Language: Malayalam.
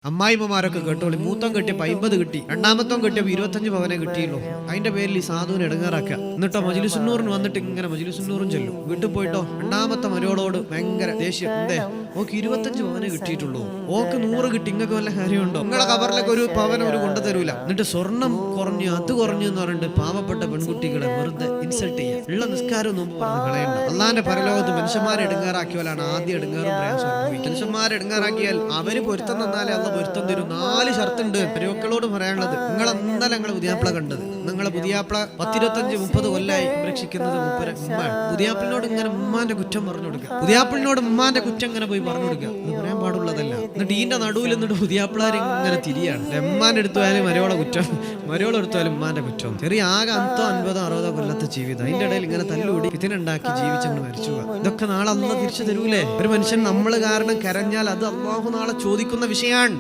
അമ്മായിമ്മമാരൊക്കെ കേട്ടോളി. മൂത്തം കെട്ടിയപ്പോൾ 50 കിട്ടി, രണ്ടാമത്തം കെട്ടിയപ്പോൾ 25 പവനെ കിട്ടിയുള്ളൂ. അതിന്റെ പേരിൽ ഈ സാധുവിനെ ഇടങ്ങാറാക്കുക. എന്നിട്ടോ മജ്ലിസുന്നൂറിന് വന്നിട്ട് ഇങ്ങനെ മജ്ലിസുന്നൂറും ചെല്ലും. വീട്ടിൽ പോയിട്ടോ രണ്ടാമത്തെ മരോളോട് ഭയങ്കര ദേഷ്യം. എന്തേ ഓക്ക് 25 പവനെ കിട്ടിയിട്ടുള്ളൂ, ഓക്ക് 100 കിട്ടി, ഇങ്ങൾക്ക് വല്ല കാര്യമുണ്ടോ? നിങ്ങളെ കവറിലൊക്കെ ഒരു പവൻ ഒരു കൊണ്ടു തരൂല. എന്നിട്ട് സ്വർണം കുറഞ്ഞു അത് കുറഞ്ഞു എന്ന് പറഞ്ഞിട്ട് പാവപ്പെട്ട പെൺകുട്ടികളെ വെറുതെ ഇൻസൾട്ട് ചെയ്യുക. ഉള്ള നിസ്കാരം മുമ്പ് പറഞ്ഞ് കളയണ്ട. അള്ളാന്റെ പരലോകത്ത് മനുഷ്യന്മാരെ ഇടങ്ങാറാക്കിയാലാണ് ആദ്യം ഇടങ്ങാറും പ്രയാസം അനുഭവിക്കുക. മനുഷ്യന്മാരെ ഇടങ്ങാറാക്കിയാൽ അവര് പൊരുത്തം തന്നാലേ അള്ള പൊരുത്തം തരും. 4 ഷർത്തുണ്ട് മക്കളോട് പറയാനുള്ളത്. നിങ്ങളെന്നല്ല നിങ്ങളെ പുതിയാപ്പിള കണ്ടത്, നിങ്ങളെ പുതിയാപ്പിള 10-25-30 കൊല്ലായി സംരക്ഷിക്കുന്നത് ഉമ്മയാണ്. പുതിയാപ്പിളിനോട് ഇങ്ങനെ ഉമ്മാന്റെ കുറ്റം പറഞ്ഞു കൊടുക്കുക, പുതിയാപ്പിളിനോട് ഉമ്മാന്റെ കുറ്റം ഇങ്ങനെ പോയി പറഞ്ഞു കൊടുക്കുക. അത് പറയാൻ പാടുള്ളതല്ല. എന്നിട്ട് ഈന്റെ നടുവിൽ എന്നിട്ട് പുതിയാപ്പിളാർ ഇങ്ങനെ തിരിയാണ്. ഉമ്മാന്റെ എടുത്താലും മരോളെ കുറ്റം, മരോളെടുത്താലും ഉമ്മാന്റെ കുറ്റം. ചെറിയ ആകെ 50-60 കൊല്ലത്തെ ജീവിതം, അതിന്റെ ഇടയിൽ ഇങ്ങനെ തല്ലുകൂടി ഇതിനുണ്ടാക്കി ജീവിച്ചങ്ങ് മരിച്ചു. ഇതൊക്കെ നാളെ അള്ളാഹ് തിരിച്ചു തരൂലേ? ഒരു മനുഷ്യൻ നമ്മൾ കാരണം കരഞ്ഞാൽ അത് അള്ളാഹു നാളെ ചോദിക്കുന്ന വിഷയമാണ്.